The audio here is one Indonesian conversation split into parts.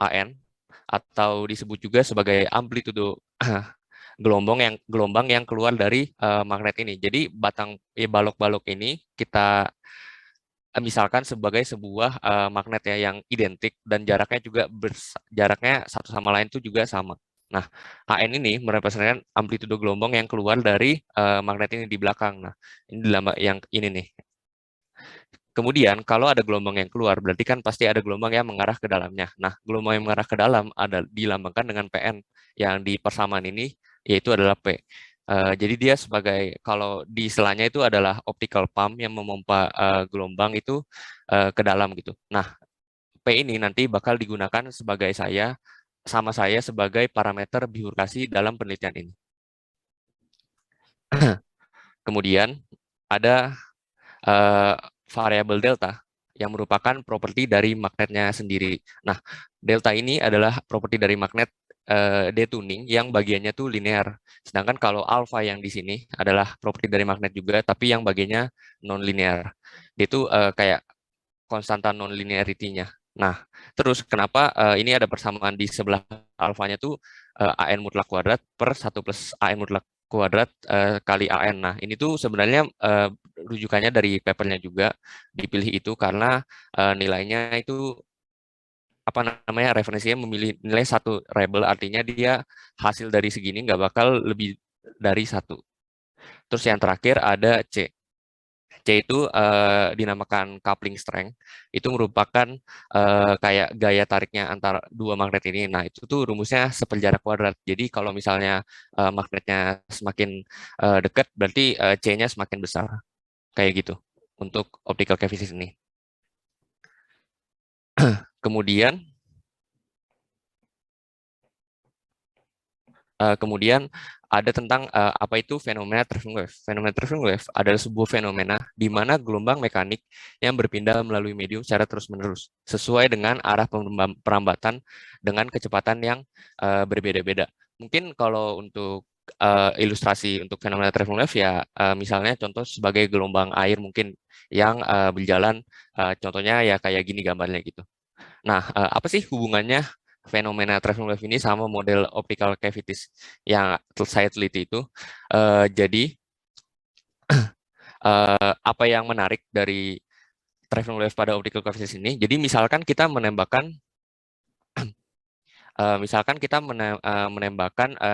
AN, atau disebut juga sebagai amplitudo gelombang yang keluar dari magnet ini. Jadi balok-balok ini kita misalkan sebagai sebuah magnet ya yang identik dan jaraknya juga jaraknya satu sama lain itu juga sama. Nah, AN ini merepresentasikan amplitudo gelombang yang keluar dari magnet ini di belakang. Nah, ini yang ini nih. Kemudian kalau ada gelombang yang keluar, berarti kan pasti ada gelombang yang mengarah ke dalamnya. Nah, gelombang yang mengarah ke dalam ada dilambangkan dengan PN yang di persamaan ini yaitu adalah P. Jadi dia sebagai kalau di istilahnya itu adalah optical pump yang memompa gelombang itu ke dalam gitu. Nah, P ini nanti bakal digunakan sebagai saya sebagai parameter bifurkasi dalam penelitian ini. Kemudian ada variabel delta yang merupakan properti dari magnetnya sendiri. Nah, delta ini adalah properti dari magnet detuning yang bagiannya tuh linear. Sedangkan kalau alfa yang di sini adalah properti dari magnet juga, tapi yang bagiannya non-linear. Dia itu kayak konstanta non-linearity-nya. Nah, terus kenapa ini ada persamaan di sebelah alfanya tuh AN mutlak kuadrat per 1 plus AN mutlak kuadrat kali AN. Nah, ini tuh sebenarnya rujukannya dari papernya juga dipilih itu karena nilainya itu apa namanya referensinya memilih nilai satu rebel, artinya dia hasil dari segini nggak bakal lebih dari satu. Terus yang terakhir ada C. C itu dinamakan coupling strength. Itu merupakan kayak gaya tariknya antara dua magnet ini. Nah, itu tuh rumusnya sepenjara kuadrat. Jadi kalau misalnya magnetnya semakin dekat, berarti C-nya semakin besar. Kayak gitu untuk optical cavities ini. Kemudian ada tentang apa itu fenomena traveling wave. Fenomena traveling wave adalah sebuah fenomena di mana gelombang mekanik yang berpindah melalui medium secara terus-menerus sesuai dengan arah perambatan dengan kecepatan yang berbeda-beda. Mungkin kalau untuk ilustrasi untuk fenomena traveling wave ya misalnya contoh sebagai gelombang air mungkin yang berjalan contohnya ya kayak gini gambarnya gitu. Nah, apa sih hubungannya fenomena traveling wave ini sama model optical cavities yang saya teliti itu? Jadi, apa yang menarik dari traveling wave pada optical cavities ini? Jadi, misalkan kita menembakkan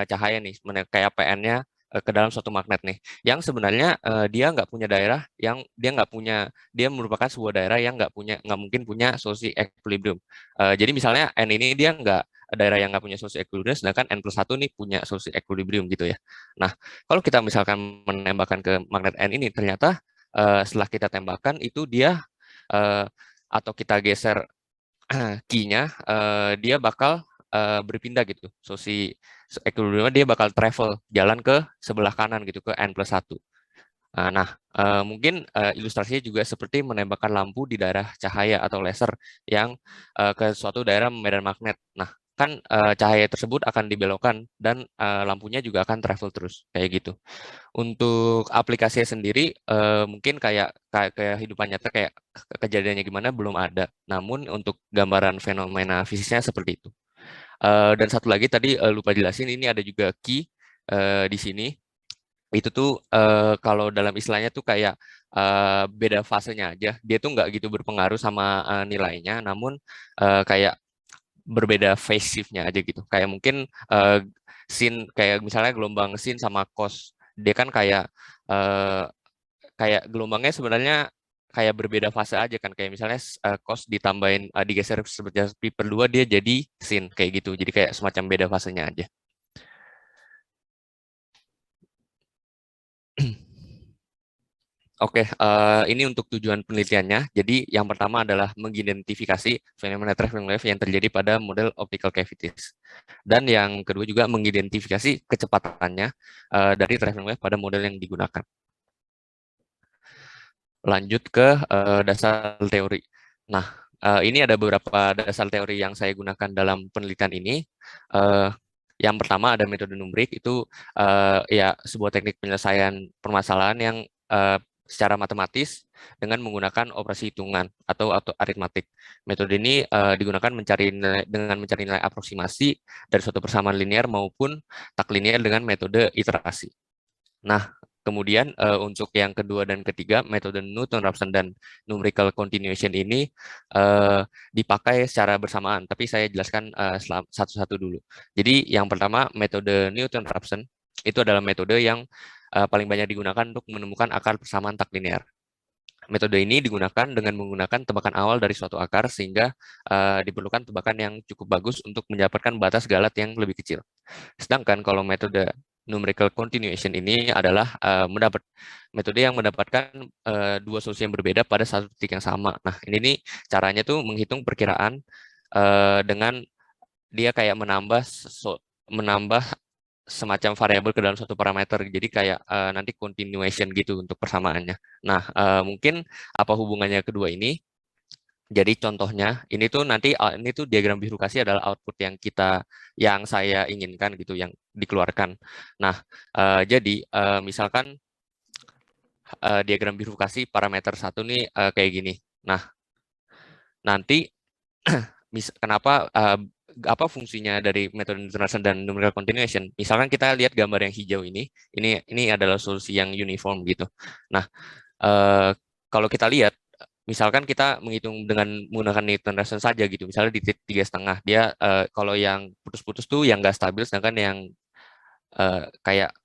cahaya nih, kayak PN-nya ke dalam suatu magnet nih, yang sebenarnya dia nggak punya daerah, yang dia merupakan sebuah daerah yang nggak mungkin punya solusi equilibrium. Jadi misalnya N ini dia nggak daerah yang nggak punya solusi equilibrium, sedangkan N plus 1 nih punya solusi equilibrium gitu ya. Nah, kalau kita misalkan menembakkan ke magnet N ini, ternyata setelah kita tembakkan itu dia eh, atau kita geser key-nya dia bakal berpindah gitu. So si equilibrium dia bakal travel jalan ke sebelah kanan gitu ke N plus 1. Nah, mungkin ilustrasinya juga seperti menembakkan lampu di daerah cahaya atau laser yang ke suatu daerah medan magnet. Nah, kan cahaya tersebut akan dibelokkan dan lampunya juga akan travel terus kayak gitu. Untuk aplikasinya sendiri mungkin kayak kehidupan nyata kayak kejadiannya gimana belum ada. Namun untuk gambaran fenomena fisiknya seperti itu. Dan satu lagi tadi lupa jelasin ini ada juga key di sini. Itu tuh kalau dalam istilahnya tuh kayak beda fasenya aja. Dia tuh nggak gitu berpengaruh sama nilainya, namun kayak berbeda phase shift-nya aja gitu. Kayak mungkin sin kayak misalnya gelombang sin sama cos. Dia kan eh, kayak gelombangnya sebenarnya kayak berbeda fase aja kan. Kayak misalnya cos ditambahin digeser seperti pi per 2 dia jadi sin kayak gitu. Jadi kayak semacam beda fasenya aja. Oke, ini untuk tujuan penelitiannya. Jadi yang pertama adalah mengidentifikasi fenomena traveling wave yang terjadi pada model optical cavities. Dan yang kedua juga mengidentifikasi kecepatannya dari traveling wave pada model yang digunakan. Lanjut ke dasar teori. Nah, ini ada beberapa dasar teori yang saya gunakan dalam penelitian ini. Eh, yang pertama ada metode numerik, itu ya sebuah teknik penyelesaian permasalahan yang secara matematis dengan menggunakan operasi hitungan atau aritmatik. Metode ini digunakan dengan mencari nilai aproksimasi dari suatu persamaan linear maupun tak linear dengan metode iterasi. Nah, kemudian untuk yang kedua dan ketiga, metode Newton-Raphson dan numerical continuation ini dipakai secara bersamaan, tapi saya jelaskan satu-satu dulu. Jadi yang pertama, metode Newton-Raphson itu adalah metode yang paling banyak digunakan untuk menemukan akar persamaan tak linear. Metode ini digunakan dengan menggunakan tebakan awal dari suatu akar sehingga diperlukan tebakan yang cukup bagus untuk mendapatkan batas galat yang lebih kecil. Sedangkan kalau metode numerical continuation ini adalah metode yang mendapatkan dua solusi yang berbeda pada satu titik yang sama. Nah, ini nih caranya tuh menghitung perkiraan dengan dia kayak menambah semacam variabel ke dalam suatu parameter. Jadi kayak nanti continuation gitu untuk persamaannya. Nah, mungkin apa hubungannya kedua ini? Jadi contohnya ini tuh nanti ini tuh diagram bifurkasi adalah output yang saya inginkan gitu yang dikeluarkan. Nah, jadi misalkan diagram bifurkasi parameter satu nih kayak gini. Nah, nanti kenapa apa fungsinya dari metode Newton-Raphson dan numerical continuation? Misalkan kita lihat gambar yang hijau ini adalah solusi yang uniform gitu. Nah, kalau kita lihat, misalkan kita menghitung dengan menggunakan Newton-Raphson saja gitu, misalnya di titik 3,5, dia kalau yang putus-putus tuh yang nggak stabil, sedangkan yang kayak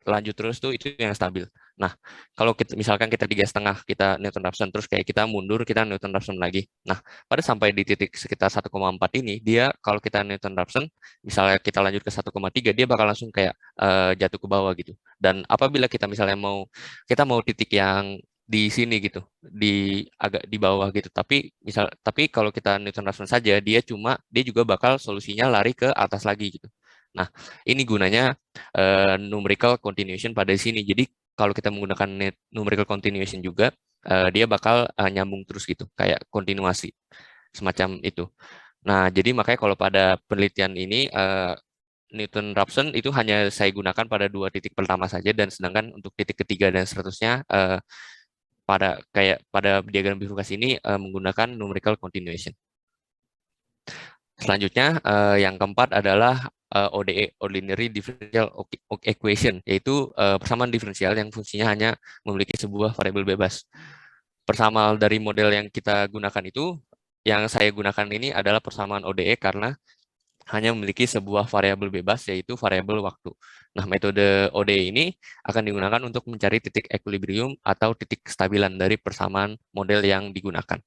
lanjut terus tuh itu yang stabil. Nah, kalau misalkan kita 3,5 kita Newton-Raphson terus kayak kita mundur kita Newton-Raphson lagi. Nah, pada sampai di titik sekitar 1,4 ini dia kalau kita Newton-Raphson misalnya kita lanjut ke 1,3 dia bakal langsung kayak jatuh ke bawah gitu. Dan apabila kita misalnya kita mau titik yang di sini gitu, agak di bawah gitu. Tapi kalau kita Newton-Raphson saja dia juga bakal solusinya lari ke atas lagi gitu. Nah, ini gunanya numerical continuation pada sini. Jadi kalau kita menggunakan numerical continuation juga, dia bakal nyambung terus gitu, kayak kontinuasi semacam itu. Nah, jadi makanya kalau pada penelitian ini Newton-Raphson itu hanya saya gunakan pada dua titik pertama saja, dan sedangkan untuk titik ketiga dan seterusnya pada diagram bifurkasi ini menggunakan numerical continuation. Selanjutnya, yang keempat adalah ODE, Ordinary Differential Equation, yaitu persamaan diferensial yang fungsinya hanya memiliki sebuah variabel bebas. Persamaan dari model yang kita gunakan itu, yang saya gunakan ini adalah persamaan ODE karena hanya memiliki sebuah variabel bebas, yaitu variabel waktu. Nah, metode ODE ini akan digunakan untuk mencari titik equilibrium atau titik kestabilan dari persamaan model yang digunakan.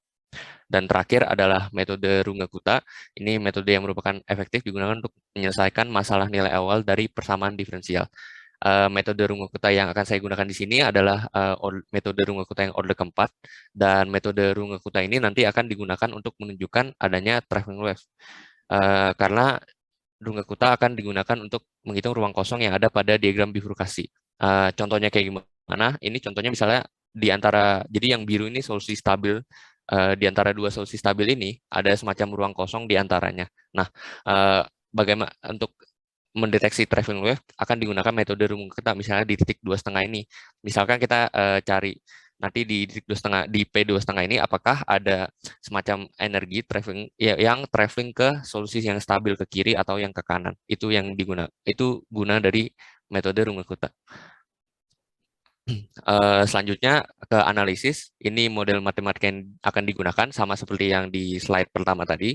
Dan terakhir adalah metode Runge-Kutta. Ini metode yang merupakan efektif digunakan untuk menyelesaikan masalah nilai awal dari persamaan diferensial. Metode Runge-Kutta yang akan saya gunakan di sini adalah metode Runge-Kutta yang order keempat, dan metode Runge-Kutta ini nanti akan digunakan untuk menunjukkan adanya traveling wave. Karena Runge-Kutta akan digunakan untuk menghitung ruang kosong yang ada pada diagram bifurkasi. Contohnya kayak gimana? Ini contohnya misalnya jadi yang biru ini solusi stabil, di antara dua solusi stabil ini ada semacam ruang kosong di antaranya. Nah, bagaimana untuk mendeteksi traveling wave akan digunakan metode Runge-Kutta misalnya di titik 2,5 ini. Misalkan kita cari nanti di titik 2,5 di P2,5 ini apakah ada semacam energi traveling yang traveling ke solusi yang stabil ke kiri atau yang ke kanan. Itu guna dari metode Runge-Kutta. Selanjutnya ke analisis, ini model matematika yang akan digunakan sama seperti yang di slide pertama tadi,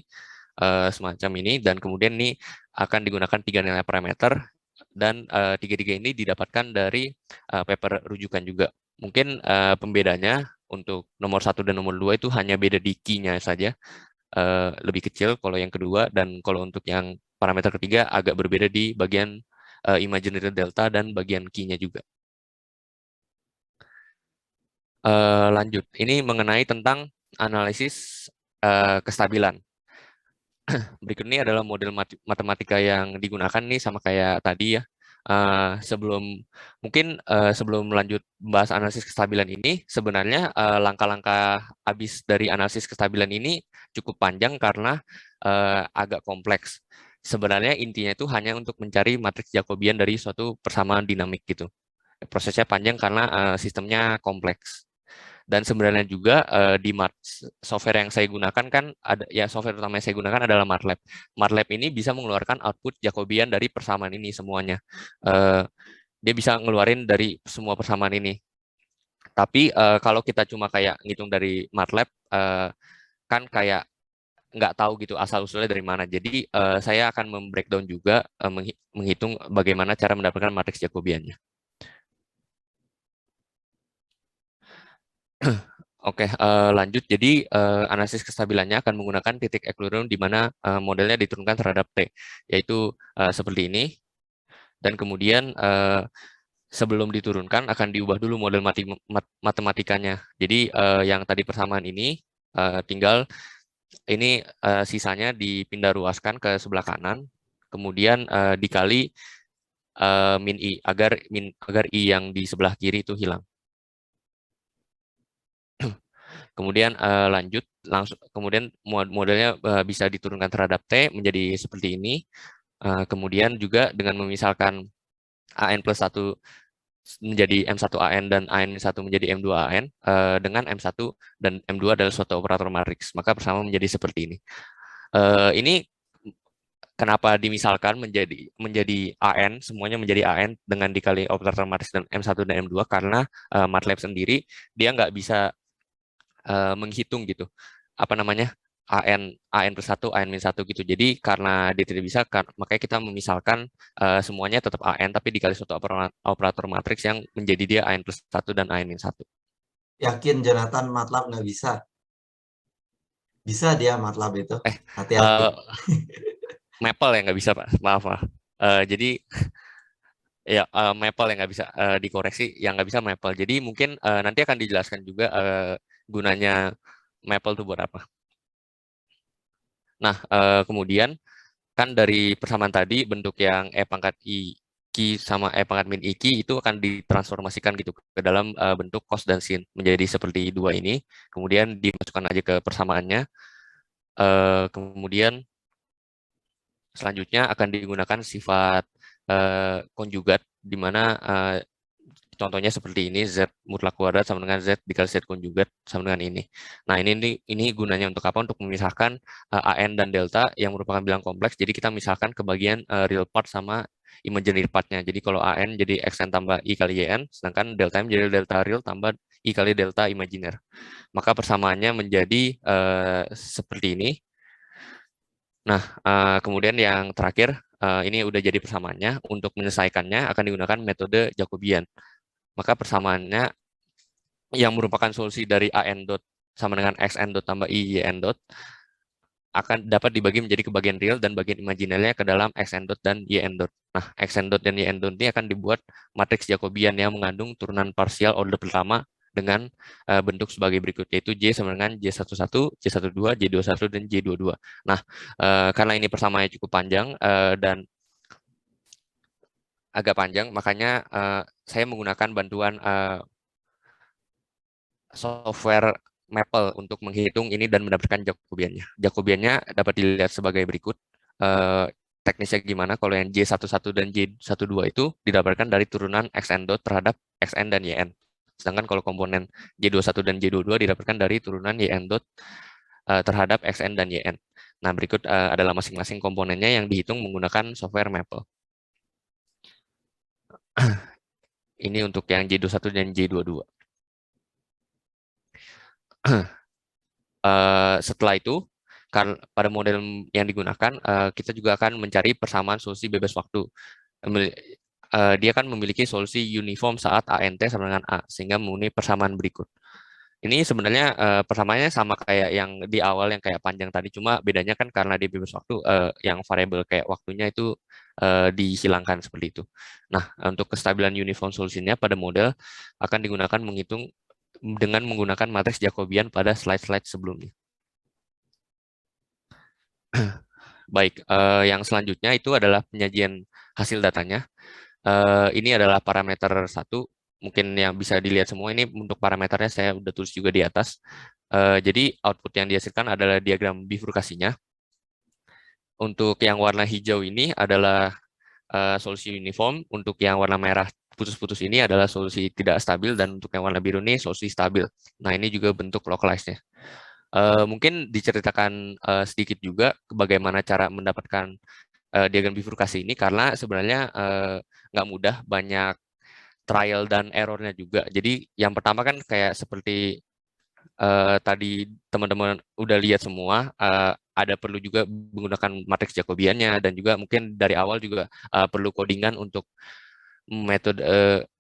semacam ini, dan kemudian ini akan digunakan 3 nilai parameter, dan tiga-tiga ini didapatkan dari paper rujukan juga. Mungkin pembedanya untuk nomor 1 dan nomor 2 itu hanya beda di key-nya saja, lebih kecil kalau yang kedua, dan kalau untuk yang parameter ketiga agak berbeda di bagian imaginary delta dan bagian key-nya juga. Lanjut, ini mengenai tentang analisis kestabilan. Berikut ini adalah model matematika yang digunakan nih sama kayak tadi ya. Sebelum lanjut bahas analisis kestabilan ini, sebenarnya langkah-langkah habis dari analisis kestabilan ini cukup panjang karena agak kompleks. Sebenarnya intinya itu hanya untuk mencari matriks Jacobian dari suatu persamaan dinamik gitu. Prosesnya panjang karena sistemnya kompleks. Dan sebenarnya juga di software yang saya gunakan kan ada ya, software utama yang saya gunakan adalah MATLAB. MATLAB ini bisa mengeluarkan output Jacobian dari persamaan ini semuanya. Eh, Dia bisa ngeluarin dari semua persamaan ini. Tapi kalau kita cuma kayak ngitung dari MATLAB, kan kayak nggak tahu gitu asal usulnya dari mana. Jadi saya akan membreakdown juga menghitung bagaimana cara mendapatkan matriks Jacobiannya. Oke, lanjut. Jadi analisis kestabilannya akan menggunakan titik equilibrium di mana modelnya diturunkan terhadap T, yaitu seperti ini. Dan kemudian sebelum diturunkan akan diubah dulu model matematikanya. Jadi yang tadi persamaan ini tinggal ini sisanya dipindah ruaskan ke sebelah kanan, kemudian dikali min i agar i yang di sebelah kiri itu hilang. Kemudian lanjut langsung, kemudian modelnya bisa diturunkan terhadap T menjadi seperti ini. Kemudian juga dengan memisalkan AN plus 1 menjadi M1AN dan AN1 menjadi M2AN dengan M1 dan M2 adalah suatu operator matriks, maka persamaan menjadi seperti ini. Ini kenapa dimisalkan menjadi AN, semuanya menjadi AN dengan dikali operator matriks dan M1 dan M2 karena MATLAB sendiri dia nggak bisa menghitung gitu apa namanya AN plus 1 AN min 1 gitu. Jadi karena dia tidak bisa makanya kita memisalkan semuanya tetap AN tapi dikali suatu operator matriks yang menjadi dia AN plus 1 dan AN min 1. Yakin Jonathan MATLAB nggak bisa? Bisa dia MATLAB itu. Hati-hati. Uh, Maple yang nggak bisa Pak, maaf Pak. Jadi ya Maple yang nggak bisa dikoreksi, yang nggak bisa Maple. Jadi mungkin nanti akan dijelaskan juga gunanya Maple itu buat apa. Nah, kemudian kan dari persamaan tadi bentuk yang E pangkat I Ki sama E pangkat min I Ki itu akan ditransformasikan gitu ke dalam bentuk cos dan sin menjadi seperti dua ini. Kemudian dimasukkan aja ke persamaannya. Kemudian selanjutnya akan digunakan sifat konjugat di mana contohnya seperti ini, Z mutlak kuadrat sama dengan Z dikali Z konjugat sama dengan ini. Nah, ini gunanya untuk apa? Untuk memisahkan AN dan delta yang merupakan bilang kompleks. Jadi kita misalkan ke bagian real part sama imaginary partnya. Jadi kalau AN jadi XN tambah I kali YN, sedangkan delta M jadi delta real tambah I kali delta imajiner. Maka persamaannya menjadi seperti ini. Nah, kemudian yang terakhir, ini udah jadi persamaannya. Untuk menyelesaikannya akan digunakan metode Jacobian. Maka persamaannya yang merupakan solusi dari AN dot sama dengan XN dot tambah IYN dot akan dapat dibagi menjadi ke bagian real dan bagian imajinernya ke dalam XN dot dan YN dot. Nah, XN dot dan YN dot ini akan dibuat matriks Jacobian yang mengandung turunan parsial order pertama dengan bentuk sebagai berikut, yaitu J sama dengan J11, J12, J21, dan J22. Nah, karena ini persamaannya cukup panjang dan agak panjang, makanya saya menggunakan bantuan software Maple untuk menghitung ini dan mendapatkan Jacobiannya. Jacobiannya dapat dilihat sebagai berikut. Teknisnya gimana? Kalau yang J11 dan J12 itu didapatkan dari turunan XN dot terhadap XN dan YN. Sedangkan kalau komponen J21 dan J22 didapatkan dari turunan YN dot terhadap XN dan YN. Nah, berikut adalah masing-masing komponennya yang dihitung menggunakan software Maple. Ini untuk yang J21 dan J22. Setelah itu, pada model yang digunakan, kita juga akan mencari persamaan solusi bebas waktu. Dia akan memiliki solusi uniform saat ANT sama dengan A, sehingga memenuhi persamaan berikut. Ini sebenarnya persamaannya sama kayak yang di awal yang kayak panjang tadi, cuma bedanya kan karena dia bebas waktu, yang variabel kayak waktunya itu dihilangkan seperti itu. Nah, untuk kestabilan uniform solusinya pada model akan digunakan menghitung dengan menggunakan matriks Jacobian pada slide-slide sebelumnya. Baik, yang selanjutnya itu adalah penyajian hasil datanya. Ini adalah parameter satu, mungkin yang bisa dilihat semua ini untuk parameternya saya udah tulis juga di atas. Jadi output yang dihasilkan adalah diagram bifurkasinya. Untuk yang warna hijau ini adalah solusi uniform, untuk yang warna merah putus-putus ini adalah solusi tidak stabil, dan untuk yang warna biru ini solusi stabil. Nah, ini juga bentuk localized-nya. Mungkin diceritakan sedikit juga bagaimana cara mendapatkan diagram bifurkasi ini, karena sebenarnya nggak mudah, banyak trial dan errornya juga. Jadi yang pertama kan kayak seperti tadi teman-teman udah lihat semua, ada perlu juga menggunakan matriks Jacobiannya, dan juga mungkin dari awal juga perlu codingan untuk metode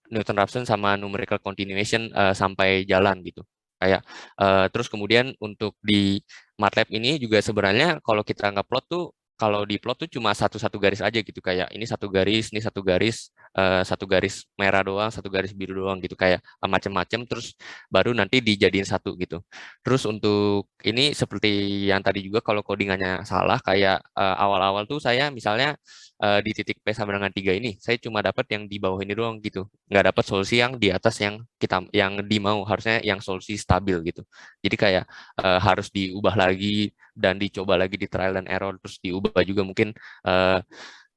Newton-Raphson sama numerical continuation sampai jalan gitu. Kayak terus kemudian untuk di MATLAB ini juga sebenarnya kalau kita nggak plot tuh, kalau di plot tuh cuma satu-satu garis aja gitu, kayak ini satu garis merah doang, satu garis biru doang gitu, kayak macam-macam, terus baru nanti dijadiin satu gitu. Terus untuk ini seperti yang tadi juga, kalau codingannya salah, kayak awal-awal tuh saya misalnya di titik P sama dengan 3 ini, saya cuma dapat yang di bawah ini doang gitu. Nggak dapat solusi yang di atas yang dimau, harusnya yang solusi stabil gitu. Jadi kayak harus diubah lagi dan dicoba lagi di trial dan error, terus diubah juga mungkin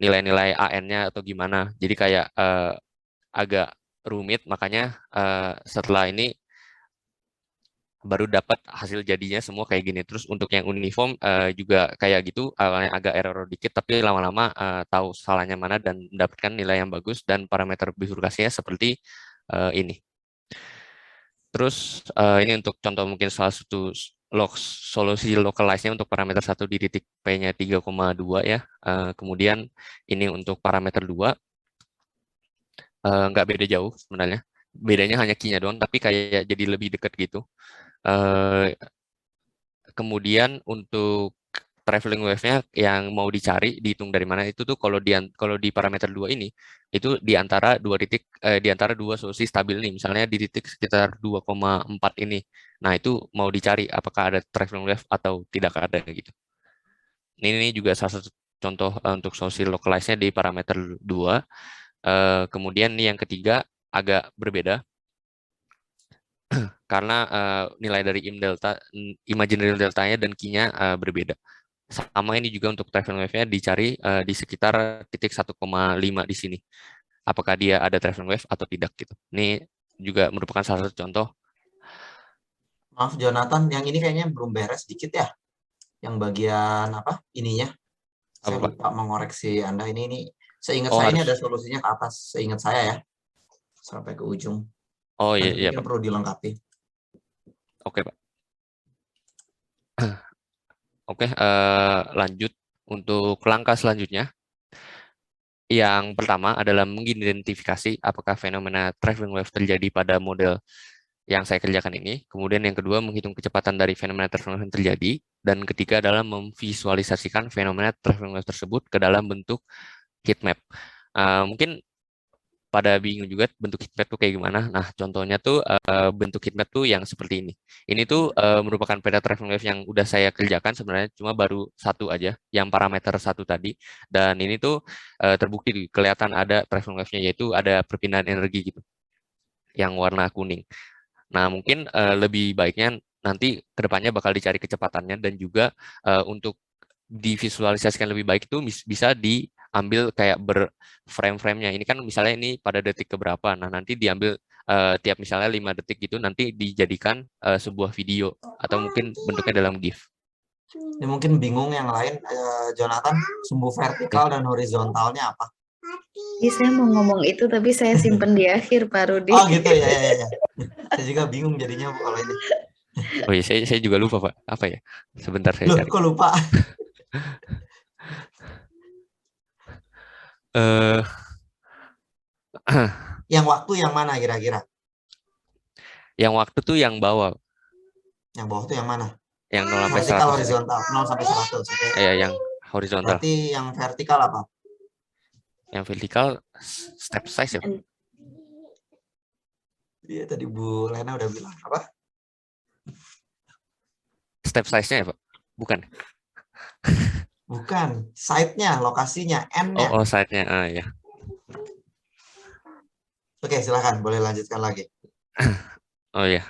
nilai-nilai AN-nya atau gimana. Jadi kayak agak rumit, makanya setelah ini baru dapat hasil jadinya semua kayak gini. Terus untuk yang uniform juga kayak gitu, awalnya agak error dikit, tapi lama-lama tahu salahnya mana dan mendapatkan nilai yang bagus, dan parameter bifurkasinya seperti ini. Terus ini untuk contoh mungkin salah satu solusi localize-nya untuk parameter 1 di titik P-nya 3,2 ya. Kemudian ini untuk parameter 2 nggak beda jauh sebenarnya. Bedanya hanya key-nya doang, tapi kayak jadi lebih dekat gitu. Kemudian untuk traveling wave-nya yang mau dicari, dihitung dari mana, itu tuh kalau di parameter 2 ini, itu di antara dua solusi stabil nih, misalnya di titik sekitar 2,4 ini. Nah, itu mau dicari apakah ada traveling wave atau tidak ada gitu. Ini juga salah satu contoh untuk solusi localize-nya di parameter 2. Kemudian nih yang ketiga agak berbeda, karena nilai dari imaginary delta-nya dan key-nya berbeda. Sama ini juga untuk traveling wave-nya dicari di sekitar titik 1,5 di sini. Apakah dia ada traveling wave atau tidak gitu. Ini juga merupakan salah satu contoh. Maaf Jonathan, yang ini kayaknya belum beres dikit ya. Yang bagian apa ininya? Apa, Saya Pak? lupa mengoreksi Anda. Ini seingat Oh, saya ini ada harus. solusinya ke atas. Seingat saya ya. Sampai ke ujung. Oh, iya, Nanti iya, mungkin Pak. perlu dilengkapi. Oke, Pak. Oke, lanjut untuk langkah selanjutnya. Yang pertama adalah mengidentifikasi apakah fenomena traveling wave terjadi pada model yang saya kerjakan ini. Kemudian yang kedua, menghitung kecepatan dari fenomena traveling wave yang terjadi. Dan ketiga adalah memvisualisasikan fenomena traveling wave tersebut ke dalam bentuk heat map. Mungkin pada bingung juga bentuk heatmap tuh kayak gimana. Nah, contohnya tuh bentuk heatmap tuh yang seperti ini. Ini tuh merupakan peta traveling wave yang udah saya kerjakan sebenarnya, cuma baru satu aja, yang parameter 1 tadi. Dan ini tuh terbukti kelihatan ada traveling wave-nya, yaitu ada perpindahan energi gitu, yang warna kuning. Nah, mungkin lebih baiknya nanti kedepannya bakal dicari kecepatannya, dan juga untuk divisualisasikan lebih baik itu bisa diambil kayak frame-nya. Ini kan misalnya ini pada detik keberapa. Nah, nanti diambil tiap misalnya 5 detik gitu, nanti dijadikan sebuah video atau mungkin bentuknya dalam GIF. Ini mungkin bingung yang lain, Jonathan, sumbu vertikal dan horizontalnya apa? Iya, saya mau ngomong itu, tapi saya simpen di akhir, Pak Rudi. Oh gitu ya, ya. Saya juga bingung jadinya kalau ini. Oh iya, saya juga lupa, Pak. Apa ya? Sebentar saya Loh, cari. kok lupa? Yang waktu yang mana kira-kira? Yang waktu tuh yang bawah. Yang bawah tuh yang mana? Yang 0 sampai Vertikal 100. horizontal, 0 sampai 100. Okay. Yang horizontal. Berarti yang vertikal apa? Yang vertikal step size ya, Pak? Iya, tadi Bu Lena udah bilang apa? Step size-nya ya, Pak? Bukan. Bukan, site-nya, lokasinya, N-nya. Oh, site-nya. Ya. Oke, silakan, boleh lanjutkan lagi. Oh ya,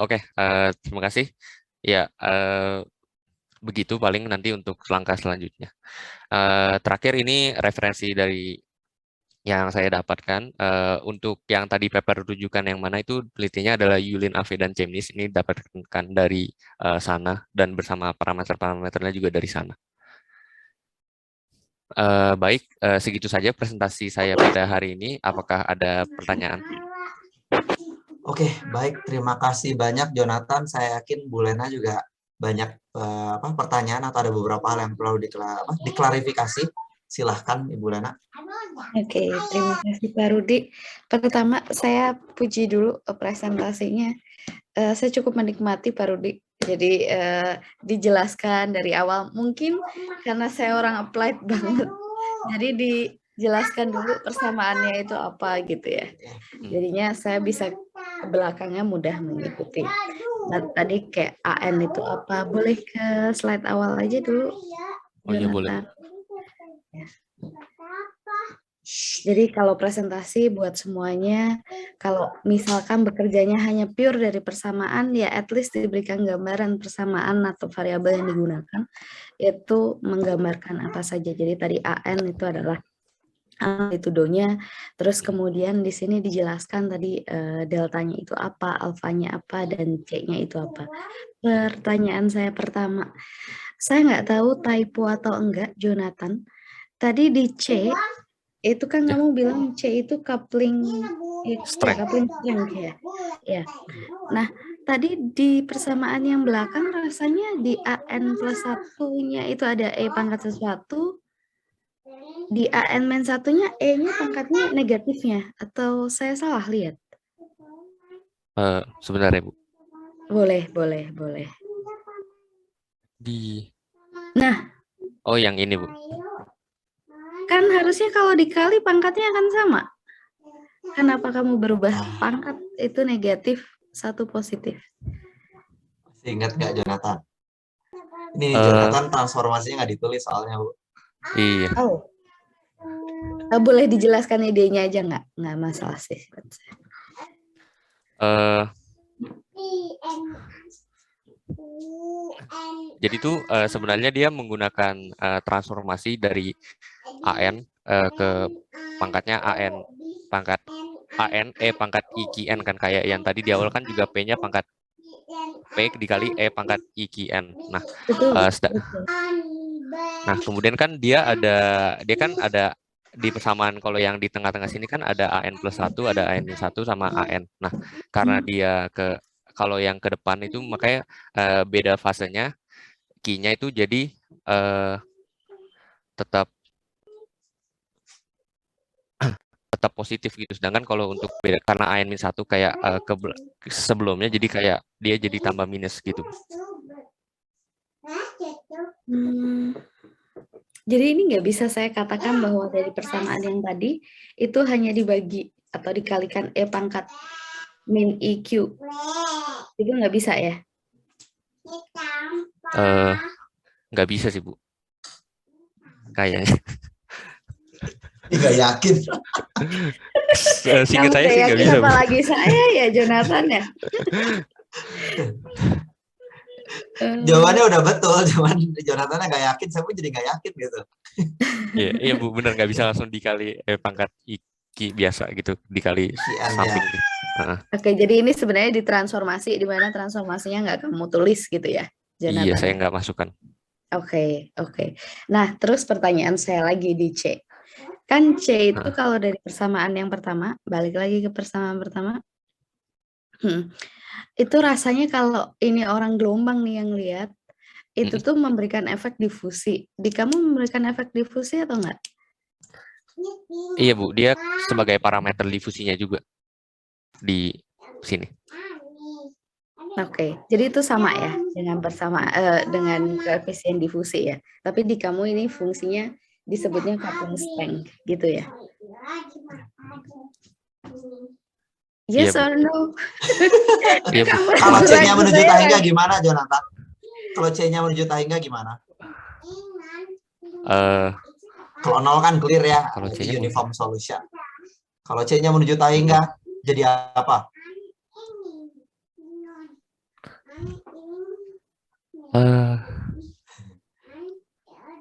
oke. Terima kasih. Ya, begitu paling nanti untuk langkah selanjutnya. Terakhir ini referensi dari yang saya dapatkan untuk yang tadi paper rujukan yang mana itu penelitiannya adalah Yulin, Ave, dan Chemnis. Ini dapatkan dari sana dan bersama parameter-parameternya juga dari sana. Baik, segitu saja presentasi saya pada hari ini. Apakah ada pertanyaan? Oke, baik. Terima kasih banyak, Jonathan. Saya yakin Bu Lena juga banyak pertanyaan atau ada beberapa hal yang perlu diklarifikasi. Silahkan, Ibu Lena. Oke, terima kasih Pak Rudi. Pertama, saya puji dulu presentasinya. Saya cukup menikmati Pak Rudi. Jadi dijelaskan dari awal. Mungkin karena saya orang applied banget. Jadi dijelaskan dulu persamaannya itu apa gitu ya. Jadinya saya bisa ke belakangnya mudah mengikuti. Nah, tadi kayak AN itu apa? Boleh ke slide awal aja dulu. Oh iya, boleh. Ya. Jadi kalau presentasi buat semuanya, kalau misalkan bekerjanya hanya pure dari persamaan, ya at least diberikan gambaran persamaan atau variabel yang digunakan, itu menggambarkan apa saja. Jadi tadi AN itu adalah amplitudonya, terus kemudian di sini dijelaskan tadi deltanya itu apa, alfanya apa, dan C-nya itu apa. Pertanyaan saya pertama, saya nggak tahu typo atau enggak, Jonathan. Tadi di C, itu kan kamu bilang C itu coupling Strength. coupling strength ya. Ya. Nah, tadi di persamaan yang belakang rasanya di AN plus 1-nya itu ada E pangkat sesuatu. Di AN min 1-nya E-nya pangkatnya negatifnya, atau saya salah lihat? Sebentar ya, Bu. Boleh. Nah, oh yang ini, Bu. kan harusnya kalau dikali pangkatnya akan sama. Kenapa kamu berubah pangkat itu negatif, satu positif? Masih ingat nggak, Jonathan? Ini Jonathan transformasinya nggak ditulis soalnya, Bu. Iya. Oh. Boleh dijelaskan idenya aja nggak? Nggak masalah sih. Jadi itu sebenarnya dia menggunakan transformasi dari AN ke pangkatnya AN pangkat AN E pangkat IQN kan, kayak yang tadi di awal kan juga P-nya pangkat P dikali E pangkat IQN. Nah, nah kemudian kan dia kan ada di persamaan, kalau yang di tengah-tengah sini kan ada AN plus 1, ada AN minus 1 sama AN. Nah, karena dia kalau yang ke depan itu makanya beda fasenya, Q-nya itu jadi tetap positif gitu. Sedangkan kalau untuk beda karena AN minus 1 kayak sebelumnya, jadi kayak dia jadi tambah minus gitu. Jadi ini nggak bisa saya katakan bahwa dari persamaan yang tadi itu hanya dibagi atau dikalikan E pangkat min IQ. Itu nggak bisa ya? Nggak bisa sih, Bu. Kayaknya. Nggak yakin. Singkat saya sih nggak bisa, Bu. Apalagi saya ya, Jonathan ya. Jawabannya udah betul, cuman Jonathan nggak yakin, saya pun jadi nggak yakin gitu. Iya Bu, benar, nggak bisa langsung dikali pangkat IQ biasa gitu, dikali samping. Ya. Oke, jadi ini sebenarnya ditransformasi, di mana transformasinya nggak kamu tulis gitu ya, Jonathan? Iya, saya nggak masukkan. Oke. Nah, terus pertanyaan saya lagi di C. Kan C itu kalau dari persamaan yang pertama, balik lagi ke persamaan pertama, itu rasanya kalau ini orang gelombang nih yang lihat, itu tuh memberikan efek difusi. Di kamu memberikan efek difusi atau enggak? Iya Bu, dia sebagai parameter difusinya juga di sini. Oke, jadi itu sama ya dengan dengan koefisien difusi ya. Tapi di kamu ini fungsinya disebutnya coupling strength gitu ya. Yes or no? Kalau C-nya menuju Tahingga gimana, Jonathan? Kalau C-nya menuju Tahingga gimana? Kalau 0 kan clear ya, uniform solution. Kalau C-nya menuju Tahingga jadi apa?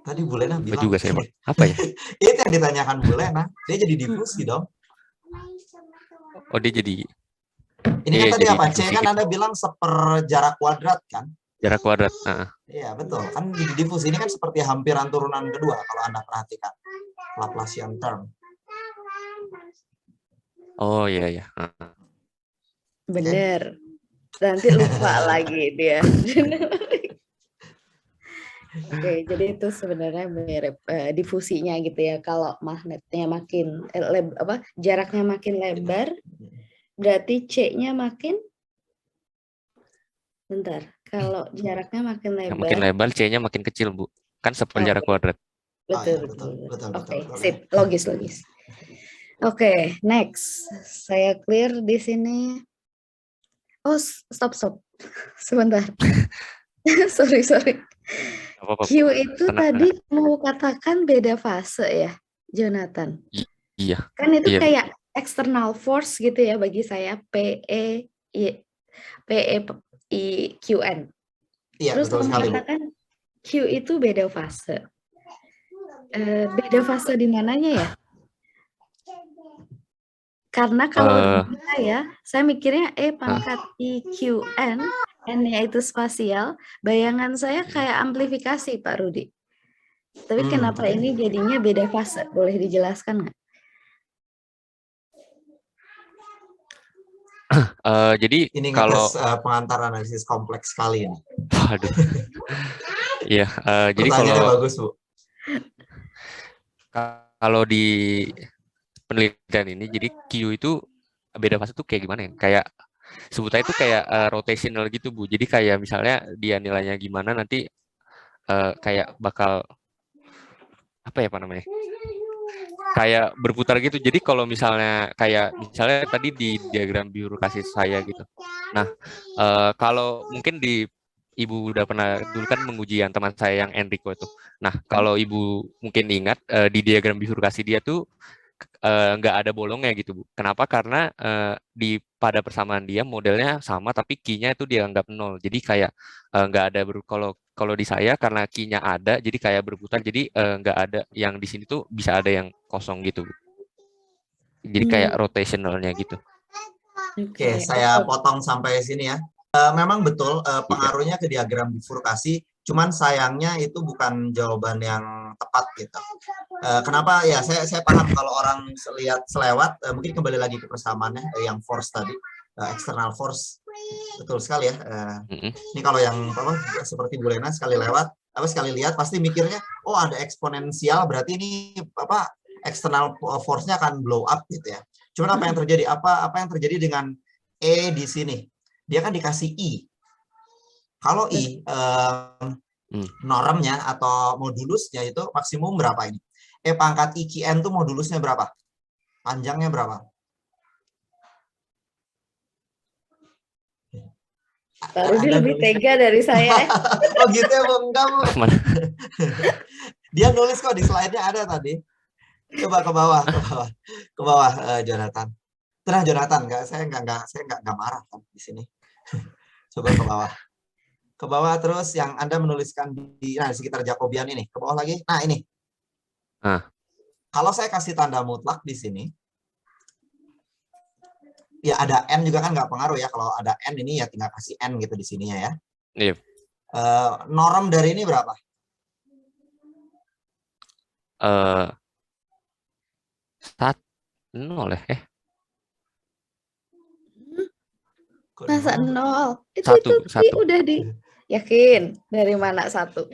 Tadi Bu Lena Apa bilang. juga saya, Pak. Apa ya? Itu yang ditanyakan Bu Lena. Dia jadi difusi dong. Oh, dia jadi Ini kan iya tadi jadi apa? C difusi kan gitu. Anda bilang seperjarak kuadrat kan? Jarak kuadrat. Heeh. Iya, betul. Kan di difusi ini kan seperti hampiran turunan kedua kalau Anda perhatikan. Laplacian term. Oh, iya ya. Heeh. Bener. Nanti lupa lagi dia. Oke, jadi itu sebenarnya mirip difusinya gitu ya. Kalau magnetnya makin jaraknya makin lebar, berarti C-nya makin bentar. Kalau jaraknya makin Yang makin lebar, lebar, C-nya makin kecil, Bu. Kan seperjarak kuadrat. Oh betul, ya, betul, betul, Oke, betul, sip, logis. Oke, next. Saya clear di sini. Oh, stop. Sebentar. sorry. Apa-apa, Q Bu. itu Tenang. tadi mau katakan beda fase ya, Jonathan? Iya. Kan itu Iya. kayak external force gitu ya bagi saya, PEIQN. Iya, Terus betul mau sekali, Bu. mengatakan Q itu beda fase. Beda fase di mananya ya? Karena kalau saya mikirnya pangkat IQN, N-nya itu spasial, bayangan saya kayak amplifikasi, Pak Rudi. Tapi kenapa ini jadinya beda fase? Boleh dijelaskan nggak? Jadi Ini kalau ngetes pengantar analisis kompleks sekali ini. waduh. Iya, jadi Pertanyaannya kalau bagus, Bu. kalau di penelitian ini, jadi Q itu beda fase tuh kayak gimana ya? Kayak sebutannya itu kayak rotational gitu, Bu. Jadi kayak misalnya dia nilainya gimana nanti kayak bakal apa ya namanya? Kayak berputar gitu. Jadi kalau misalnya tadi di diagram biru kasih saya gitu. Nah, kalau mungkin Ibu udah pernah dulu kan menguji yang teman saya yang Enrico itu. Nah, kalau Ibu mungkin ingat di diagram bifurkasi dia tuh nggak ada bolongnya gitu, Bu. Kenapa? Karena pada persamaan dia modelnya sama tapi key-nya itu dianggap 0. Jadi kayak nggak ada kalau di saya karena key-nya ada jadi kayak berputar, jadi nggak ada yang di sini tuh bisa ada yang kosong gitu, Bu. Jadi kayak rotationalnya gitu. Oke, saya potong sampai sini ya. Memang betul pengaruhnya ke diagram bifurkasi, cuman sayangnya itu bukan jawaban yang tepat gitu. Kenapa? Ya, saya paham kalau orang lihat selewat, mungkin kembali lagi ke persamaannya yang force tadi, external force, betul sekali ya. Ini kalau yang seperti Bu Lena sekali lihat pasti mikirnya, oh ada eksponensial, berarti ini external force-nya akan blow up gitu ya. Cuman apa yang terjadi? Apa yang terjadi dengan E di sini? Dia kan dikasih I. Kalau I normnya atau modulusnya itu maksimum berapa ini? E pangkat IQN itu modulusnya berapa? Panjangnya berapa? Pak Rudi lebih tega dari saya. Oh gitu ya, Bu? Enggak, Bu. Dia nulis kok di slide-nya ada tadi. Coba ke bawah, Jonathan. Tenang Jonathan, saya nggak marah kan di sini. Coba ke bawah terus yang Anda menuliskan di sekitar Jacobian ini, ke bawah lagi. Nah ini. Kalau saya kasih tanda mutlak di sini, ya ada n juga kan nggak pengaruh ya. Kalau ada n ini ya tinggal kasih n gitu di sininya ya. Iya. Norm dari ini berapa? Nol. Kok Masa nol? nol? Satu. Udah yakin dari mana satu?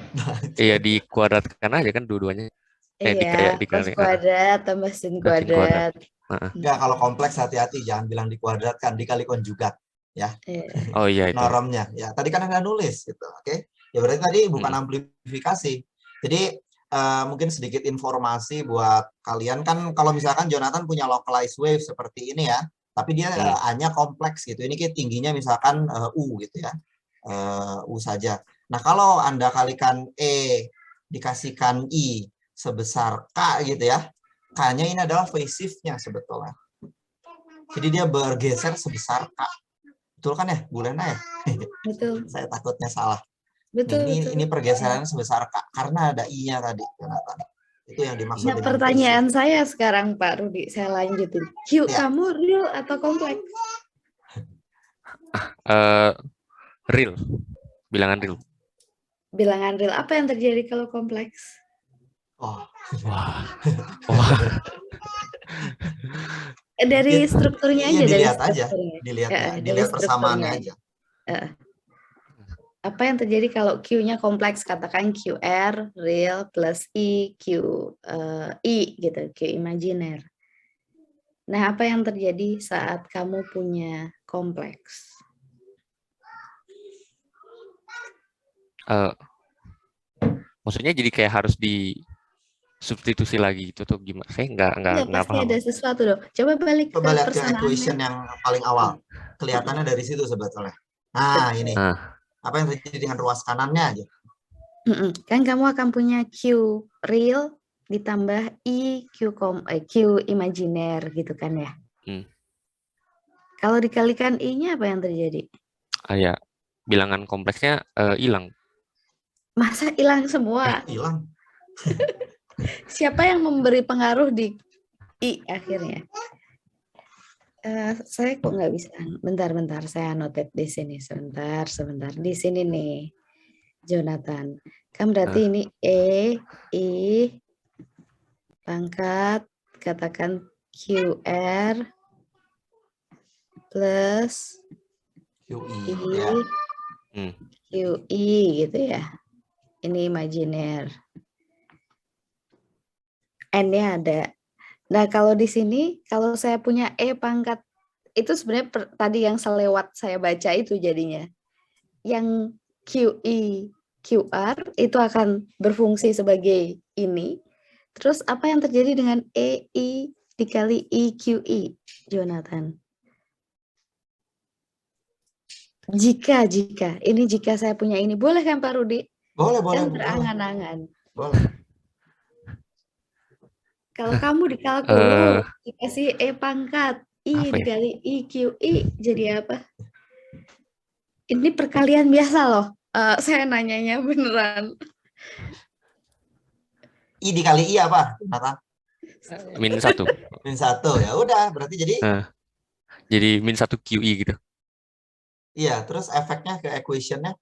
Iya, di kuadratkan aja kan dua-duanya. Iya, cos kuadrat tambah sin kuadrat. Enggak, kalau kompleks hati-hati, jangan bilang dikuadratkan, dikali konjugat ya. Oh iya itu. Normnya. Ya, tadi kan Anda nulis gitu. Oke. Ya berarti tadi bukan amplifikasi. Jadi mungkin sedikit informasi buat kalian kan, kalau misalkan Jonathan punya localized wave seperti ini ya, tapi dia hanya kompleks gitu. Ini tingginya misalkan U gitu ya. U saja. Nah, kalau Anda kalikan E dikasihkan I sebesar K gitu ya. K-nya ini adalah phase shift-nya sebetulnya. Jadi dia bergeser sebesar K. Betul kan ya, Bu Lena ya? Betul. Saya takutnya salah. Betul, betul. Ini pergeseran sebesar karena ada I-nya tadi, Jonathan. Itu yang dimaksud Nah, dengan pertanyaan saya sekarang Pak Rudi, saya lanjutin. Q Ya. kamu real atau kompleks? Real, bilangan real. Bilangan real, apa yang terjadi kalau kompleks? Oh, Wah, wah. Dari strukturnya iya, aja, dari dilihat aja, strukturnya. dilihat ya, Dari dilihat persamaannya strukturnya. aja. Apa yang terjadi kalau Q-nya kompleks? Katakan QR, real, plus I, I gitu, Q imajiner. Nah, apa yang terjadi saat kamu punya kompleks? Maksudnya jadi kayak harus disubstitusi lagi gitu tuh gimana? Saya Ya, nggak pasti paham. ada sesuatu dong. Coba balik Coba ke lihat ke persamaannya. equation yang paling awal. Kelihatannya dari situ sebetulnya. Nah, ini. Apa yang terjadi dengan ruas kanannya aja? Kan kamu akan punya Q real ditambah I Q imajiner gitu kan ya. Kalau dikalikan I-nya apa yang terjadi? Ya, bilangan kompleksnya hilang. Masa hilang semua? Hilang. Siapa yang memberi pengaruh di I akhirnya? Saya kok nggak bisa. Bentar, saya notet di sini. Sebentar. Di sini nih, Jonathan. Kan berarti ini E, I, pangkat, katakan QR, plus QI, I, QI gitu ya. Ini imajiner. N-nya ada. Nah, kalau di sini, kalau saya punya E pangkat, itu sebenarnya tadi yang selewat saya baca itu jadinya. Yang QI, QR itu akan berfungsi sebagai ini. Terus apa yang terjadi dengan EI dikali IQI, Jonathan? Jika saya punya ini, boleh kan Pak Rudi? Boleh. Kan berangan-angan. Boleh. Kalau kamu dikalkulu, dikasih E pangkat, I dikali IQI, jadi apa? Ini perkalian biasa loh. Saya nanyanya beneran. I dikali I apa, Nathan? -1. -1, ya udah, berarti jadi -1 QI gitu. Iya, terus efeknya ke equation-nya?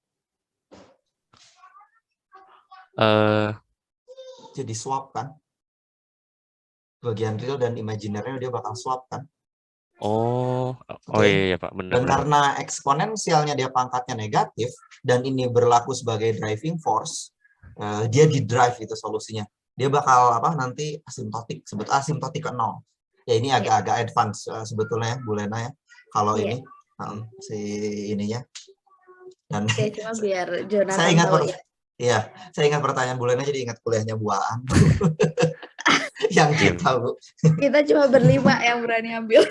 Jadi swap kan? Bagian real dan imajinernya dia bakal swap kan? Iya Pak, benar. Dan karena eksponensialnya dia pangkatnya negatif dan ini berlaku sebagai driving force, dia di drive itu solusinya. Dia bakal nanti asimptotik ke 0. Ya ini agak-agak advance sebetulnya Bu Lena ya. Kalau ini si ininya. Dan cuma biar Jonathan tahu ya. Iya, saya ingat pertanyaan Bu Lena jadi ingat kuliahnya Bu Aan. Yang kita Bu. Kita cuma berlima yang berani ambil.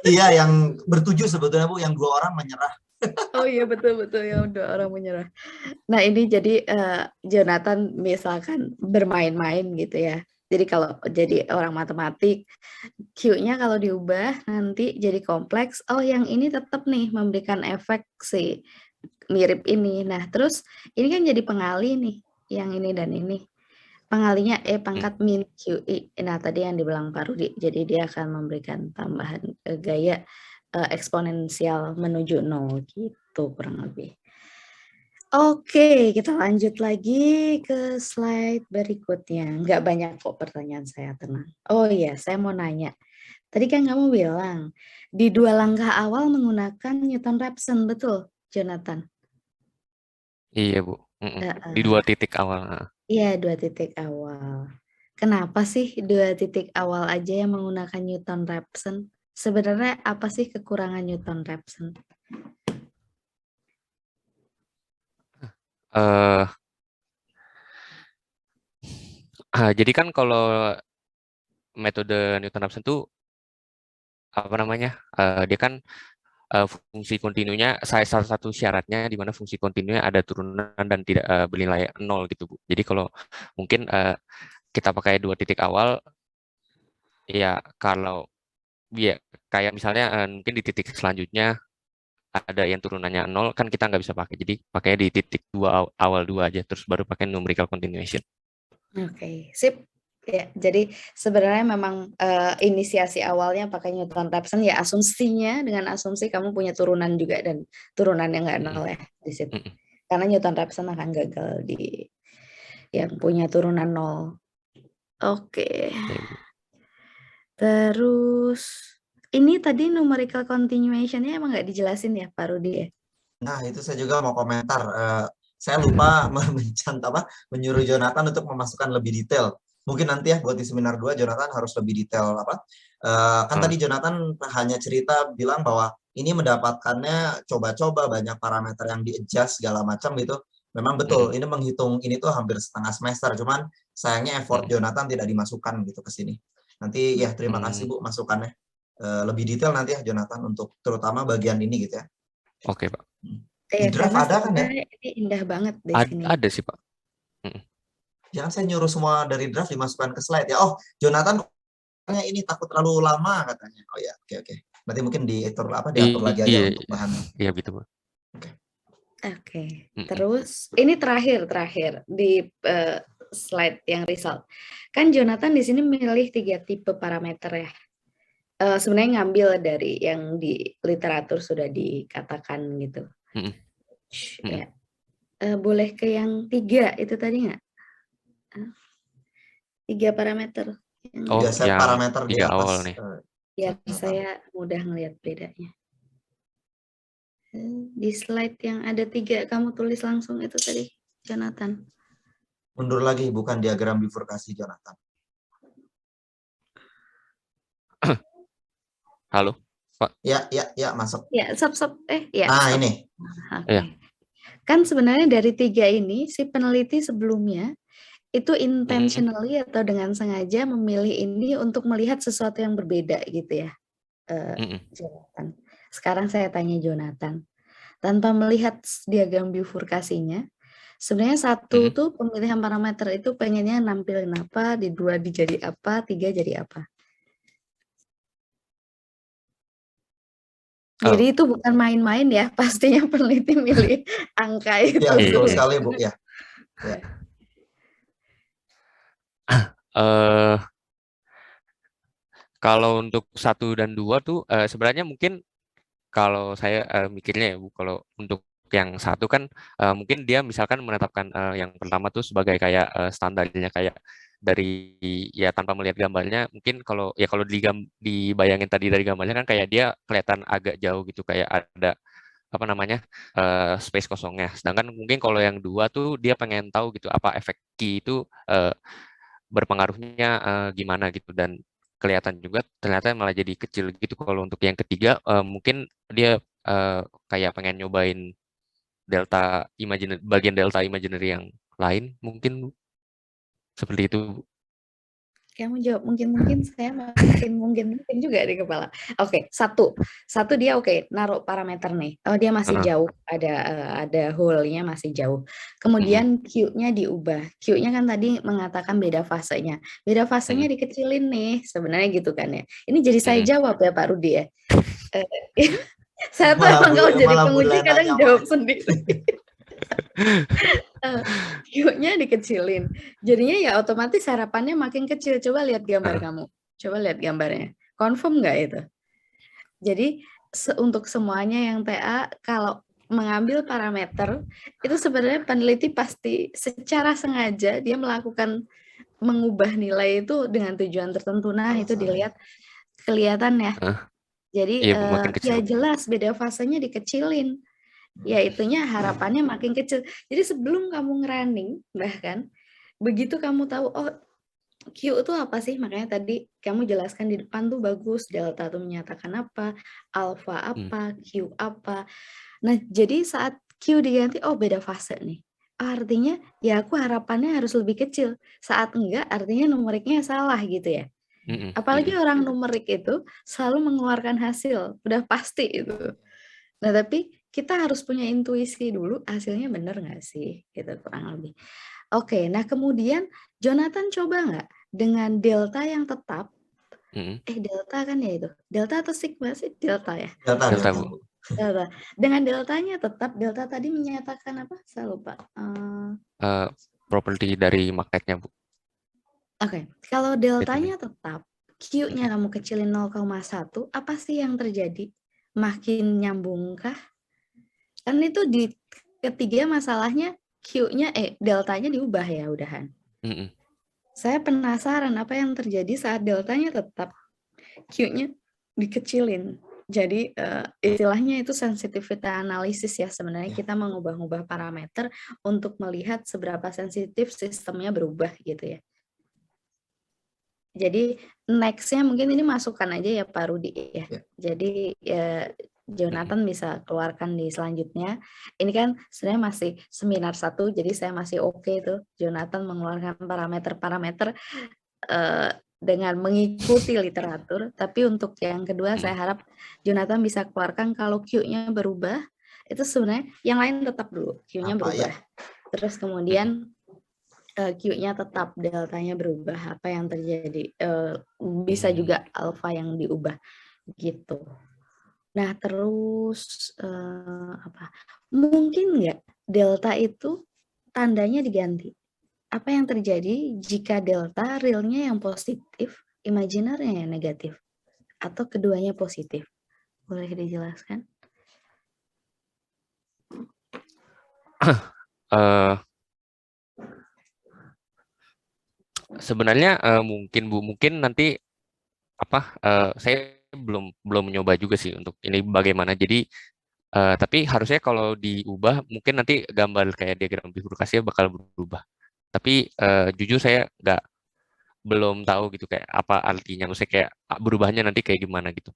Iya, yang bertujuh sebetulnya Bu, yang 2 orang menyerah. Oh iya betul yang 2 orang menyerah. Nah ini jadi Jonathan misalkan bermain-main gitu ya. Jadi kalau jadi orang matematik, Q-nya kalau diubah nanti jadi kompleks. Oh yang ini tetap nih memberikan efek si mirip ini. Nah terus ini kan jadi pengali nih, yang ini dan ini. Pengalinya E pangkat min QI. Nah tadi yang dibilang Pak Rudi, jadi dia akan memberikan tambahan gaya eksponensial menuju 0 gitu kurang lebih. Oke, kita lanjut lagi ke slide berikutnya. Nggak banyak kok pertanyaan saya, tenang. Oh iya, saya mau nanya. Tadi kan kamu bilang, di 2 langkah awal menggunakan Newton-Raphson, betul, Jonathan? Iya Bu, di 2 titik awal. Iya, 2 titik awal. Kenapa sih 2 titik awal aja yang menggunakan Newton-Raphson? Sebenarnya apa sih kekurangan Newton-Raphson? Jadi kan kalau metode Newton-Raphson itu dia kan fungsi kontinunya salah satu syaratnya di mana fungsi kontinunya ada turunan dan tidak bernilai 0 gitu Bu. Jadi kalau mungkin kita pakai 2 titik awal, ya kalau kayak misalnya mungkin di titik selanjutnya ada yang turunannya 0, kan kita nggak bisa pakai. Jadi pakainya di titik 2 awal 2 aja, terus baru pakai numerical continuation. Oke, sip. Ya, jadi sebenarnya memang inisiasi awalnya pakai Newton-Raphson ya, asumsinya dengan asumsi kamu punya turunan juga dan turunan yang nggak 0 ya di situ. Karena Newton-Raphson akan gagal di yang punya turunan 0. Oke. Terus ini tadi numerical continuation-nya emang nggak dijelasin ya Pak Rudi ya? Nah, itu saya juga mau komentar. Saya lupa menyuruh Jonathan untuk memasukkan lebih detail. Mungkin nanti ya buat di seminar 2 Jonathan harus lebih detail kan tadi Jonathan hanya cerita bilang bahwa ini mendapatkannya coba-coba banyak parameter yang di-adjust segala macam gitu. Memang betul, ini menghitung ini tuh hampir setengah semester, cuman sayangnya effort Jonathan tidak dimasukkan gitu ke sini. Nanti ya terima kasih Bu masukannya. Lebih detail nanti ya Jonathan untuk terutama bagian ini gitu ya. Oke, Pak. Di draft ada kan ya? Ini indah banget di sini. Ada sih, Pak. Jangan saya nyuruh semua dari draft dimasukkan ke slide ya. Oh, Jonathan ini takut terlalu lama katanya. Oh ya, oke. Berarti mungkin diatur lagi aja untuk bahan. Iya gitu, Pak. Oke. Terus ini terakhir di slide yang result. Kan Jonathan di sini milih 3 tipe parameter ya. Sebenarnya ngambil dari yang di literatur sudah dikatakan gitu. Ya. Boleh ke yang 3 itu tadi nggak? 3 parameter. Oh, yang parameter di atas. Awal nih. Ya, saya mudah ngelihat bedanya. Di slide yang ada 3, kamu tulis langsung itu tadi, Jonathan. Mundur lagi, bukan diagram bifurkasi, Jonathan. Halo, Pak. Ya, masuk. Ya, sob. Ya. Nah, ini. Okay. Ya. Kan sebenarnya dari 3 ini, si peneliti sebelumnya itu intentionally atau dengan sengaja memilih ini untuk melihat sesuatu yang berbeda gitu ya, Jonathan. Sekarang saya tanya Jonathan, tanpa melihat diagram bifurkasinya, sebenarnya 1 tuh pemilihan parameter itu pengennya nampilin apa, di 2 dijadi apa, 3 jadi apa. Jadi itu bukan main-main ya, pastinya peneliti milih angka itu. Ya, betul sekali Bu ya. Kalau untuk 1 dan 2 tuh sebenarnya mungkin kalau saya mikirnya ya Bu, kalau untuk yang 1 kan mungkin dia misalkan menetapkan yang pertama tuh sebagai kayak standarnya kayak dari ya tanpa melihat gambarnya, mungkin kalau dibayangin tadi dari gambarnya kan kayak dia kelihatan agak jauh gitu, kayak ada space kosongnya. Sedangkan mungkin kalau yang 2 tuh dia pengen tahu gitu apa efek key itu berpengaruhnya gimana gitu, dan kelihatan juga ternyata malah jadi kecil gitu. Kalau untuk yang ketiga mungkin dia kayak pengen nyobain bagian delta imaginary yang lain, mungkin seperti itu. Kamu jawab mungkin, saya makin mungkin juga di kepala. Oke, 1 dia naruh parameter nih. Oh, dia masih jauh, ada hole-nya masih jauh. Kemudian Q-nya diubah. Q-nya kan tadi mengatakan beda fasenya. Beda fasenya dikecilin nih, sebenarnya gitu kan ya. Ini jadi saya jawab ya Pak Rudi ya. Saya tuh emang kalau jadi penguji kadang jawab sendiri. Q-nya dikecilin. Jadinya ya otomatis harapannya makin kecil. Coba lihat gambar kamu. Coba lihat gambarnya. Confirm nggak itu? Jadi untuk semuanya yang TA, kalau mengambil parameter, itu sebenarnya peneliti pasti secara sengaja dia mengubah nilai itu dengan tujuan tertentu. Nah, itu dilihat kelihatan ya. Jadi ya jelas beda fasenya dikecilin. Ya itunya harapannya makin kecil. Jadi sebelum kamu ngerunning, bahkan begitu kamu tahu oh Q itu apa sih, makanya tadi kamu jelaskan di depan tuh bagus, delta tuh menyatakan apa, alpha apa, Q apa. Nah jadi saat Q diganti, oh beda fase nih, artinya ya aku harapannya harus lebih kecil. Saat enggak artinya numeriknya salah gitu ya. Apalagi orang numerik itu selalu mengeluarkan hasil, udah pasti itu. Nah tapi kita harus punya intuisi dulu, hasilnya bener nggak sih, gitu kurang lebih. Oke, nah kemudian Jonathan coba nggak dengan delta yang tetap, delta kan ya itu, delta atau sigma sih, delta ya? Delta. Dengan deltanya tetap, delta tadi menyatakan apa? Saya lupa. Properti dari magnetnya, Bu. Oke, kalau Itu nih. deltanya tetap, Q-nya kamu kecilin 0,1, apa sih yang terjadi? Makin nyambungkah? Kan itu di ketiga masalahnya Q-nya, deltanya diubah ya udahan. Mm-mm. Saya penasaran apa yang terjadi saat deltanya tetap, Q-nya dikecilin. Jadi istilahnya itu sensitivity analysis ya, sebenarnya kita mengubah-ubah parameter untuk melihat seberapa sensitif sistemnya berubah gitu ya. Jadi next-nya mungkin ini masukan aja ya Pak Rudi ya. Jadi Jonathan bisa keluarkan di selanjutnya. Ini kan sebenarnya masih seminar 1, jadi saya masih oke tuh Jonathan mengeluarkan parameter-parameter dengan mengikuti literatur. Tapi untuk yang kedua saya harap Jonathan bisa keluarkan kalau Q-nya berubah, itu sebenarnya yang lain tetap dulu, Q-nya berubah. Terus kemudian Q-nya tetap, deltanya berubah, apa yang terjadi? Bisa juga alfa yang diubah gitu. Nah terus apa? Mungkin nggak delta itu tandanya diganti? Apa yang terjadi jika delta realnya yang positif, imaginarnya yang negatif, atau keduanya positif? Boleh dijelaskan? Sebenarnya mungkin nanti saya belum mencoba juga sih untuk ini bagaimana. Jadi tapi harusnya kalau diubah mungkin nanti gambar kayak diagram bifurkasinya bakal berubah. Tapi jujur saya belum tahu gitu kayak apa artinya. Maksudnya kayak berubahnya nanti kayak gimana gitu.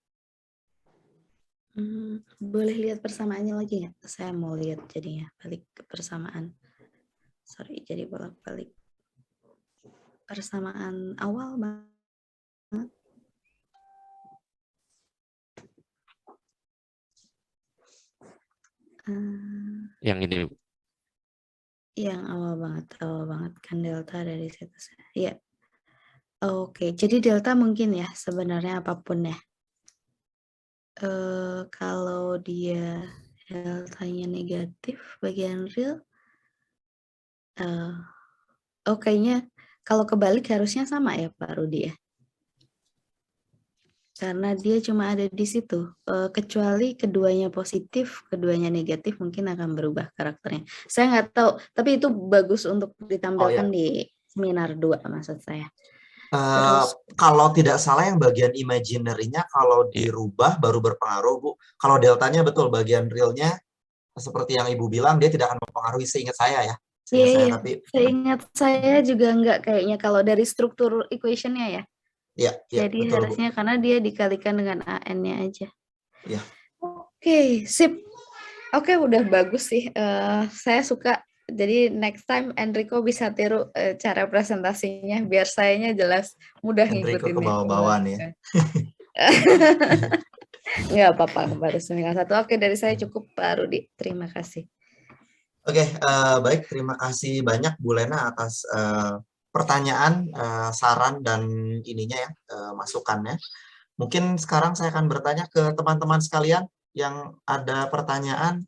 Boleh lihat persamaannya lagi ya? Saya mau lihat jadinya balik ke persamaan. Sorry, jadi bolak-balik. Persamaan awal banget. Yang ini. Yang awal banget kan delta dari situ. Ya. Oke, jadi delta mungkin ya sebenarnya apapun ya. Kalau dia deltanya negatif bagian real, kayaknya kalau kebalik harusnya sama ya Pak Rudi ya. Karena dia cuma ada di situ, kecuali keduanya positif, keduanya negatif mungkin akan berubah karakternya. Saya nggak tahu, tapi itu bagus untuk ditampilkan di seminar 2 maksud saya. Terus, kalau tidak salah yang bagian imaginary-nya kalau dirubah baru berpengaruh, Bu. Kalau deltanya betul bagian realnya seperti yang Ibu bilang dia tidak akan mempengaruhi seingat saya ya. Iya. Seingat saya juga enggak kayaknya kalau dari struktur equation-nya ya. Iya, jadi betul, harusnya Bu. Karena dia dikalikan dengan AN-nya aja. Iya. Oke, sip. Oke, udah bagus sih. Saya suka. Jadi next time Enrico bisa tiru cara presentasinya biar sayanya jelas mudah Enrico ngikutin. ke bawah-bawah nih ya. Nggak apa-apa, baru seminar 1. Oke, dari saya cukup Pak Rudi. Terima kasih. Oke, baik. Terima kasih banyak Bu Lena atas pertanyaan, saran, dan ininya ya, masukannya. Mungkin sekarang saya akan bertanya ke teman-teman sekalian yang ada pertanyaan,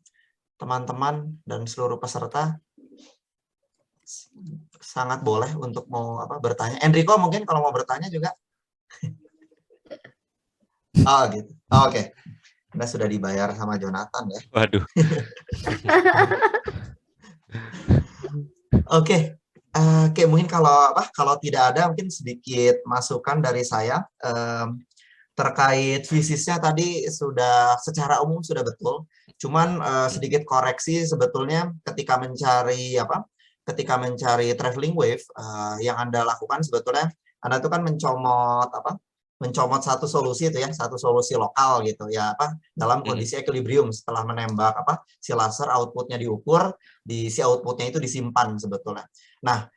teman-teman dan seluruh peserta. Sangat boleh untuk mau bertanya. Enrico mungkin kalau mau bertanya juga. Oh gitu. Oh, oke. Anda sudah dibayar sama Jonathan ya. Waduh. Oke. Oke, mungkin kalau tidak ada mungkin sedikit masukan dari saya. Terkait fisisnya tadi sudah secara umum sudah betul. Cuman sedikit koreksi sebetulnya ketika mencari traveling wave yang Anda lakukan sebetulnya Anda itu kan mencomot satu solusi itu ya, satu solusi lokal gitu ya, dalam kondisi equilibrium setelah menembak si laser, outputnya diukur, si outputnya itu disimpan sebetulnya. Nah,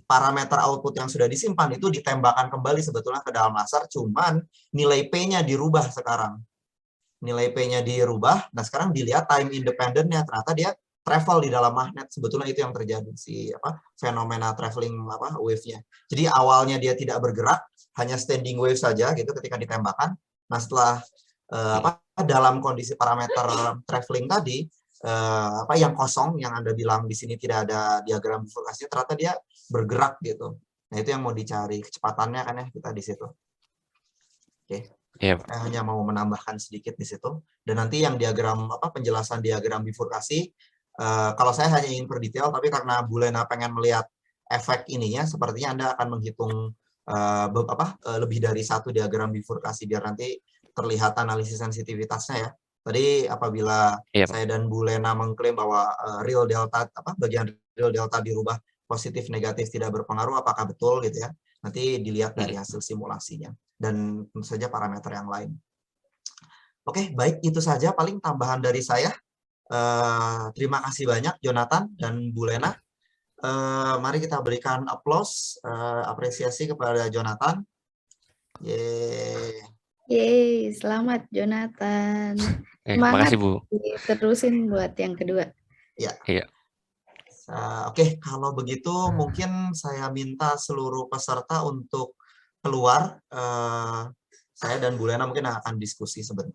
parameter output yang sudah disimpan itu ditembakkan kembali sebetulnya ke dalam laser, cuman nilai P-nya dirubah sekarang. Nilai P-nya dirubah, nah sekarang dilihat time independent-nya, ternyata dia travel di dalam magnet, sebetulnya itu yang terjadi, fenomena traveling wave-nya. Jadi awalnya dia tidak bergerak, hanya standing wave saja gitu ketika ditembakkan. Nah setelah dalam kondisi parameter traveling tadi, yang kosong yang Anda bilang di sini tidak ada diagram bifurkasinya, ternyata dia bergerak gitu. Nah, itu yang mau dicari kecepatannya kan ya kita di situ. Oke. Iya. Saya hanya mau menambahkan sedikit di situ. Dan nanti yang diagram penjelasan diagram bifurkasi, kalau saya hanya ingin per detail, tapi karena Bu Lena pengen melihat efek ininya, sepertinya Anda akan menghitung lebih dari satu diagram bifurkasi biar nanti terlihat analisis sensitivitasnya ya. Tadi apabila Iya. saya dan Bu Lena mengklaim bahwa real delta bagian real delta dirubah positif negatif tidak berpengaruh, apakah betul gitu ya? Nanti dilihat dari hasil simulasinya dan tentu saja parameter yang lain. Oke, baik, itu saja paling tambahan dari saya. Terima kasih banyak Jonathan dan Bu Lena. Mari kita berikan applause, apresiasi kepada Jonathan. Yeay. Yeay, selamat Jonathan. Makasih Semangat, Bu. terusin buat yang kedua. Ya. Iya. Oke, kalau begitu mungkin saya minta seluruh peserta untuk keluar. Saya dan Bu Lena mungkin akan diskusi sebentar.